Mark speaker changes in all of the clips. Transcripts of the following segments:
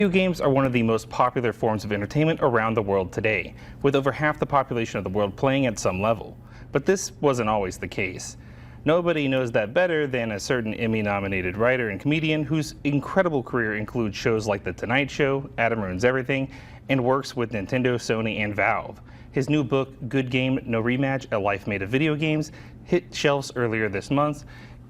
Speaker 1: Video games are one of the most popular forms of entertainment around the world today, with over half the population of the world playing at some level. But this wasn't always the case. Nobody knows that better than a certain Emmy-nominated writer and comedian whose incredible career includes shows like The Tonight Show, Adam Ruins Everything, and works with Nintendo, Sony, and Valve. His new book, Good Game No Rematch, A Life Made of Video Games, hit shelves earlier this month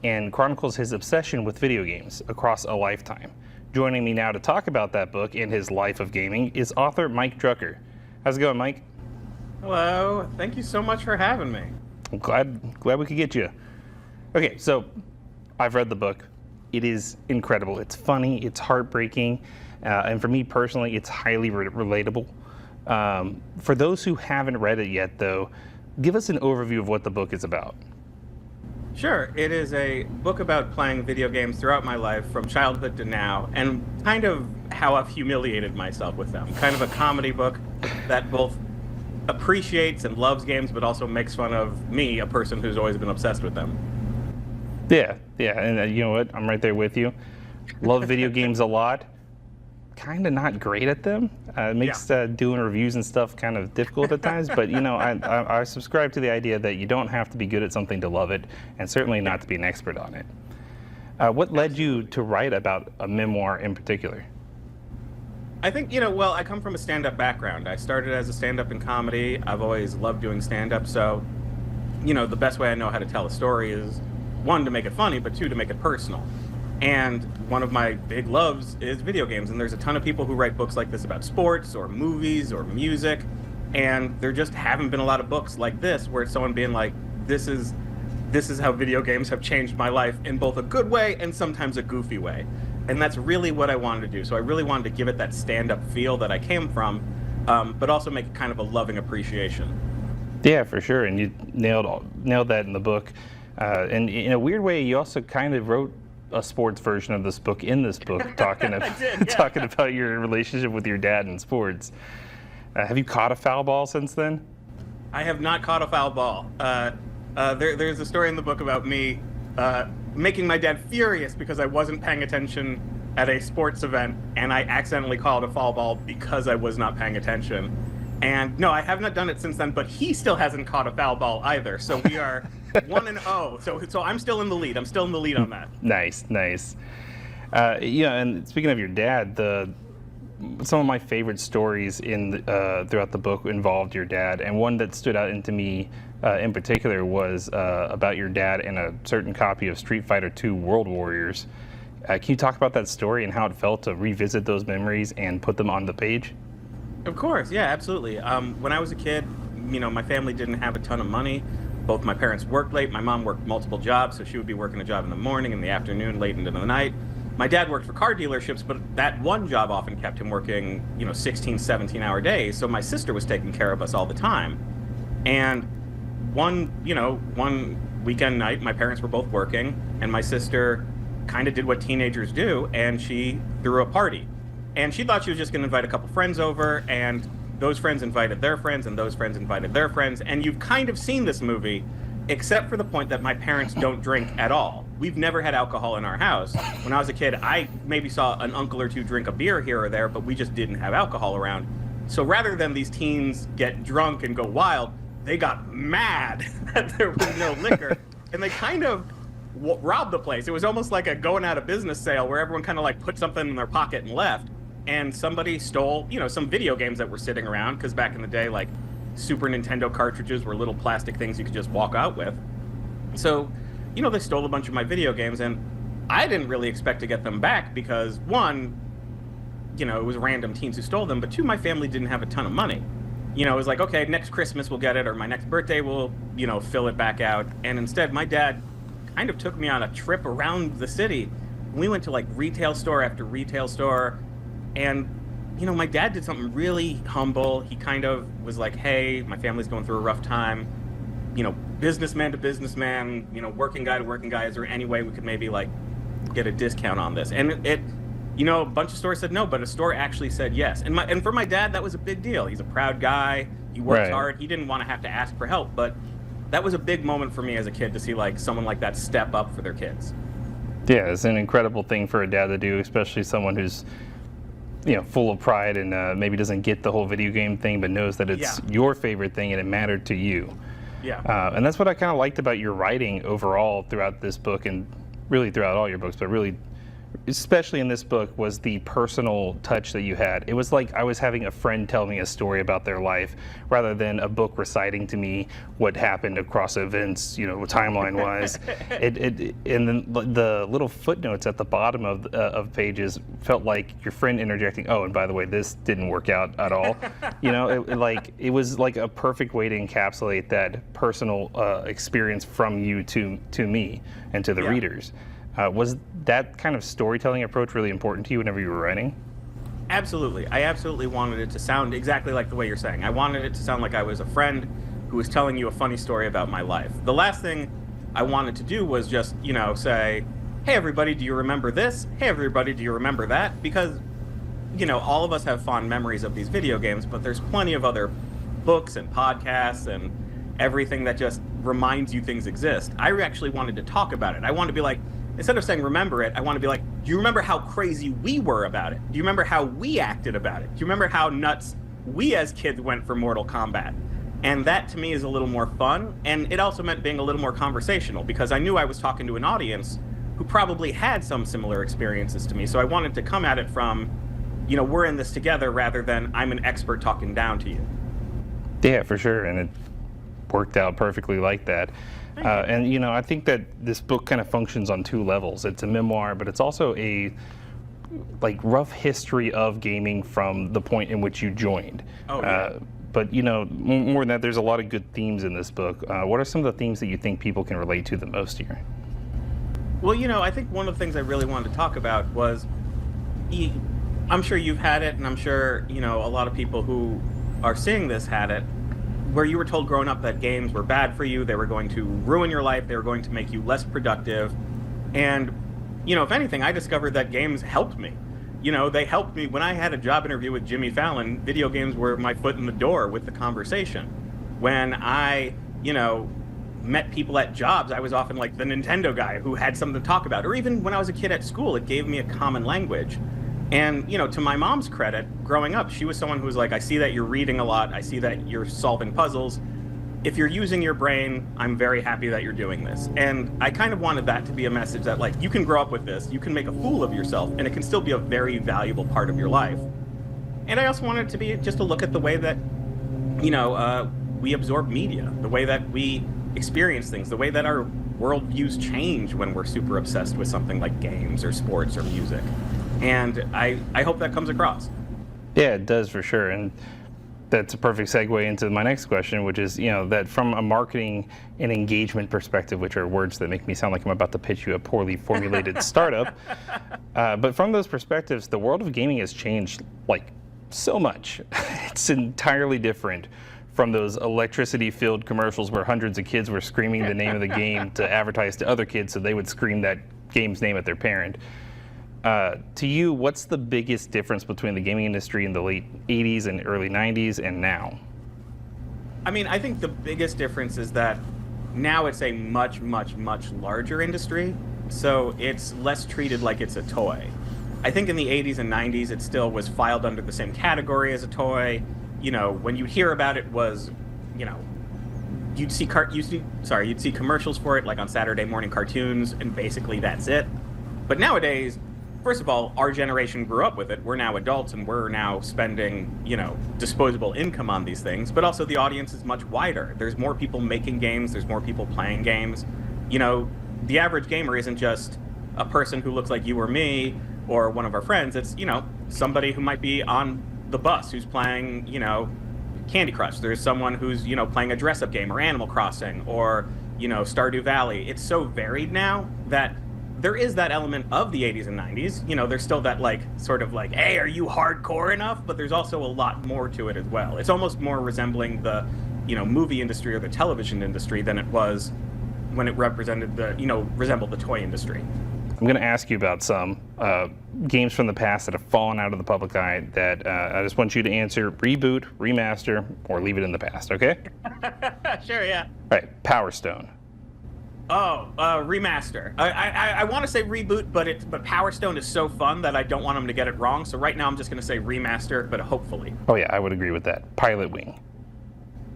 Speaker 1: and chronicles his obsession with video games across a lifetime. Joining me now to talk about that book and his life of gaming is author Mike Drucker. How's it going, Mike?
Speaker 2: Hello. Thank you so much for having me.
Speaker 1: I'm glad we could get you. Okay, so I've read the book. It is incredible. It's funny, it's heartbreaking, and for me personally, it's highly relatable. For those who haven't read it yet, though, give us an overview of what the book is about.
Speaker 2: Sure. It is a book about playing video games throughout my life, from childhood to now, and kind of how I've humiliated myself with them. Kind of a comedy book that both appreciates and loves games, but also makes fun of me, a person who's always been obsessed with them.
Speaker 1: Yeah, and you know what? I'm right there with you. Love video games a lot. Kind of not great at them. It makes doing reviews and stuff kind of difficult at times, but you know, I subscribe to the idea that you don't have to be good at something to love it, and certainly not to be an expert on it. What led you to write about a memoir in particular?
Speaker 2: I think, well, I come from a stand-up background. I started as a stand-up in comedy. I've always loved doing stand-up, so, the best way I know how to tell a story is, one, to make it funny, but two, to make it personal. And one of my big loves is video games, and there's a ton of people who write books like this about sports or movies or music, and there just haven't been a lot of books like this where it's someone being like, this is how video games have changed my life in both a good way and sometimes a goofy way. And that's really what I wanted to do. So I really wanted to give it that stand-up feel that I came from, but also make it kind of a loving appreciation.
Speaker 1: Yeah, for sure, and you nailed that in the book. And in a weird way, you also kind of wrote a sports version of this book talking about your relationship with your dad in sports. Have you caught a foul ball since then?
Speaker 2: I have not caught a foul ball. There's a story in the book about me making my dad furious because I wasn't paying attention at a sports event, and I accidentally called a foul ball because I was not paying attention. And no, I have not done it since then, but he still hasn't caught a foul ball either. So we are 1-0. So I'm still in the lead. I'm still in the lead on that.
Speaker 1: Nice. And speaking of your dad, some of my favorite stories throughout the book involved your dad, and one that stood out to me in particular was about your dad and a certain copy of Street Fighter II World Warriors. Can you talk about that story and how it felt to revisit those memories and put them on the page?
Speaker 2: Of course, yeah, absolutely. When I was a kid, my family didn't have a ton of money. Both my parents worked late. My mom worked multiple jobs, so she would be working a job in the morning, in the afternoon, late into the night. My dad worked for car dealerships, but that one job often kept him working, 16, 17-hour days. So my sister was taking care of us all the time. And one weekend night, my parents were both working, and my sister kind of did what teenagers do, and she threw a party. And she thought she was just going to invite a couple friends over, and those friends invited their friends, and those friends invited their friends. And you've kind of seen this movie, except for the point that my parents don't drink at all. We've never had alcohol in our house. When I was a kid, I maybe saw an uncle or two drink a beer here or there, but we just didn't have alcohol around. So rather than these teens get drunk and go wild, they got mad that there was no liquor, and they kind of robbed the place. It was almost like a going out of business sale where everyone kind of like put something in their pocket and left. And somebody stole, some video games that were sitting around, because back in the day, like, Super Nintendo cartridges were little plastic things you could just walk out with. So, they stole a bunch of my video games, and I didn't really expect to get them back because, one, it was random teens who stole them, but two, my family didn't have a ton of money. It was like, okay, next Christmas we'll get it, or my next birthday we'll, fill it back out. And instead, my dad kind of took me on a trip around the city. We went to, like, retail store after retail store. And, my dad did something really humble. He kind of was like, hey, my family's going through a rough time. Businessman to businessman, working guy to working guy. Is there any way we could maybe, like, get a discount on this? And a bunch of stores said no, but a store actually said yes. And for my dad, that was a big deal. He's a proud guy. He works hard. He didn't want to have to ask for help. But that was a big moment for me as a kid to see, like, someone like that step up for their kids.
Speaker 1: Yeah, it's an incredible thing for a dad to do, especially someone who's full of pride and maybe doesn't get the whole video game thing, but knows that it's your favorite thing and it mattered to you.
Speaker 2: Yeah.
Speaker 1: And that's what I kind of liked about your writing overall throughout this book, and really throughout all your books, but really especially in this book, was the personal touch that you had. It was like I was having a friend tell me a story about their life rather than a book reciting to me what happened across events, timeline-wise. And then the little footnotes at the bottom of pages felt like your friend interjecting, oh, and by the way, this didn't work out at all. It was like a perfect way to encapsulate that personal experience from you to me and to the readers. Was that kind of storytelling approach really important to you whenever you were writing?
Speaker 2: Absolutely. I absolutely wanted it to sound exactly like the way you're saying. I wanted it to sound like I was a friend who was telling you a funny story about my life. The last thing I wanted to do was just, say, hey, everybody, do you remember this? Hey, everybody, do you remember that? Because, all of us have fond memories of these video games, but there's plenty of other books and podcasts and everything that just reminds you things exist. I actually wanted to talk about it. I wanted to be like, instead of saying remember it, I want to be like, do you remember how crazy we were about it? Do you remember how we acted about it? Do you remember how nuts we as kids went for Mortal Kombat? And that to me is a little more fun. And it also meant being a little more conversational, because I knew I was talking to an audience who probably had some similar experiences to me. So I wanted to come at it from, we're in this together, rather than I'm an expert talking down to you.
Speaker 1: Yeah, for sure. And it worked out perfectly like that. And I think that this book kind of functions on two levels. It's a memoir, but it's also a rough history of gaming from the point in which you joined.
Speaker 2: Oh, yeah.
Speaker 1: But more than that, there's a lot of good themes in this book. What are some of the themes that you think people can relate to the most here?
Speaker 2: Well, I think one of the things I really wanted to talk about was, I'm sure you've had it, and I'm sure a lot of people who are seeing this had it, where you were told growing up that games were bad for you, they were going to ruin your life, they were going to make you less productive. And, if anything, I discovered that games helped me. They helped me. When I had a job interview with Jimmy Fallon, video games were my foot in the door with the conversation. When I, met people at jobs, I was often like the Nintendo guy who had something to talk about. Or even when I was a kid at school, it gave me a common language. And, to my mom's credit, growing up, she was someone who was like, I see that you're reading a lot. I see that you're solving puzzles. If you're using your brain, I'm very happy that you're doing this. And I kind of wanted that to be a message that, you can grow up with this, you can make a fool of yourself, and it can still be a very valuable part of your life. And I also wanted it to be just a look at the way that, we absorb media, the way that we experience things, the way that our worldviews change when we're super obsessed with something like games or sports or music. And I hope that comes across.
Speaker 1: Yeah, it does for sure. And that's a perfect segue into my next question, which is, that from a marketing and engagement perspective, which are words that make me sound like I'm about to pitch you a poorly formulated startup. But from those perspectives, the world of gaming has changed so much. It's entirely different from those electricity-filled commercials where hundreds of kids were screaming the name of the game to advertise to other kids so they would scream that game's name at their parent. To you, what's the biggest difference between the gaming industry in the late 80s and early 90s and now?
Speaker 2: I think the biggest difference is that now it's a much, much, much larger industry, so it's less treated like it's a toy. I think in the 80s and 90s, it still was filed under the same category as a toy. When you hear about it was, you'd see commercials for it, like on Saturday morning cartoons, and basically that's it. But nowadays, first of all, our generation grew up with it. We're now adults, and we're now spending, disposable income on these things. But also the audience is much wider. There's more people making games. There's more people playing games. The average gamer isn't just a person who looks like you or me or one of our friends. It's, somebody who might be on the bus who's playing, Candy Crush. There's someone who's, playing a dress-up game or Animal Crossing or, Stardew Valley. It's so varied now that there is that element of the 80s and 90s. There's still that hey, are you hardcore enough? But there's also a lot more to it as well. It's almost more resembling the, movie industry or the television industry than it was when it represented resembled the toy industry.
Speaker 1: I'm going to ask you about some games from the past that have fallen out of the public eye that I just want you to answer reboot, remaster, or leave it in the past, okay?
Speaker 2: Sure, yeah.
Speaker 1: All right, Power Stone.
Speaker 2: Remaster. I want to say reboot, but Power Stone is so fun that I don't want them to get it wrong. So right now I'm just going to say remaster, but hopefully.
Speaker 1: Oh yeah, I would agree with that. Pilot Wing.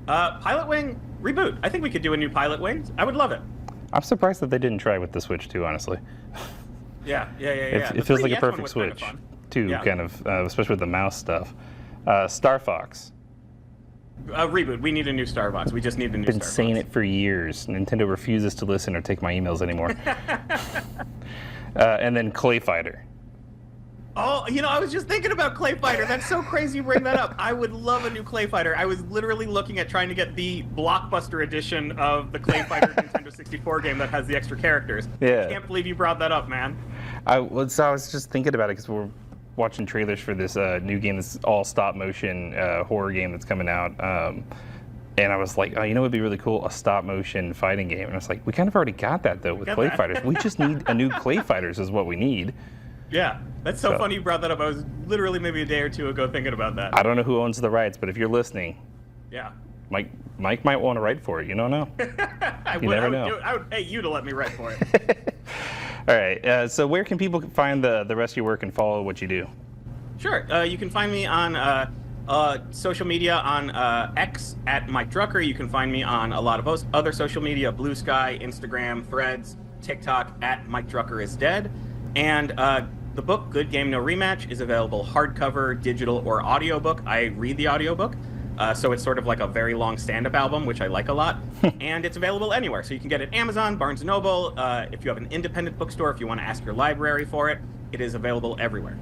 Speaker 2: Pilot Wing reboot. I think we could do a new Pilot Wing. I would love it.
Speaker 1: I'm surprised that they didn't try with the Switch too, honestly.
Speaker 2: Yeah.
Speaker 1: It feels like a perfect Switch too, kind of, especially with the mouse stuff. Star Fox.
Speaker 2: Reboot. We need a new Star Fox. We just need a new Star Fox.
Speaker 1: Been saying it for years. Nintendo refuses to listen or take my emails anymore. And then Clay Fighter.
Speaker 2: Oh, I was just thinking about Clay Fighter. That's so crazy you bring that up. I would love a new Clay Fighter. I was literally looking at trying to get the blockbuster edition of the Clay Fighter Nintendo 64 game that has the extra characters.
Speaker 1: Yeah.
Speaker 2: I can't believe you brought that up, man.
Speaker 1: I was just thinking about it because we're watching trailers for this new game, this all stop motion horror game that's coming out. And I was like, oh, it would be really cool, a stop motion fighting game. And I was like, we kind of already got that though with Clay Fighters. We just need a new Clay Fighters is what we need.
Speaker 2: Yeah, that's so funny you brought that up. I was literally maybe a day or two ago thinking about that.
Speaker 1: I don't know who owns the rights, but if you're listening,
Speaker 2: yeah,
Speaker 1: Mike might want to write for it. You don't know.
Speaker 2: I would pay you to let me write for it.
Speaker 1: All right. So where can people find the rest of your work and follow what you do?
Speaker 2: Sure. You can find me on social media on X at Mike Drucker. You can find me on a lot of other social media: Blue Sky, Instagram, Threads, TikTok at Mike Drucker is dead. And the book Good Game No Rematch is available hardcover, digital, or audiobook. I read the audiobook. So it's sort of like a very long stand-up album, which I like a lot. And it's available anywhere. So you can get it at Amazon, Barnes & Noble. If you have an independent bookstore, if you want to ask your library for it, it is available everywhere.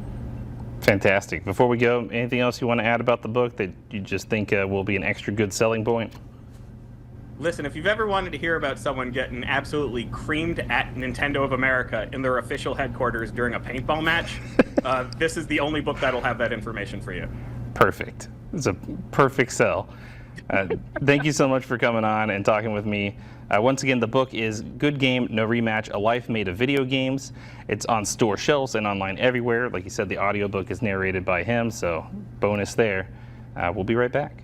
Speaker 1: Fantastic. Before we go, anything else you want to add about the book that you just think will be an extra good selling point?
Speaker 2: Listen, if you've ever wanted to hear about someone getting absolutely creamed at Nintendo of America in their official headquarters during a paintball match, this is the only book that'll have that information for you.
Speaker 1: Perfect. It's a perfect sell. Thank you so much for coming on and talking with me. Once again, the book is Good Game No Rematch, A Life Made of Video Games. It's on store shelves and online everywhere. Like you said, the audiobook is narrated by him, so bonus there. We'll be right back.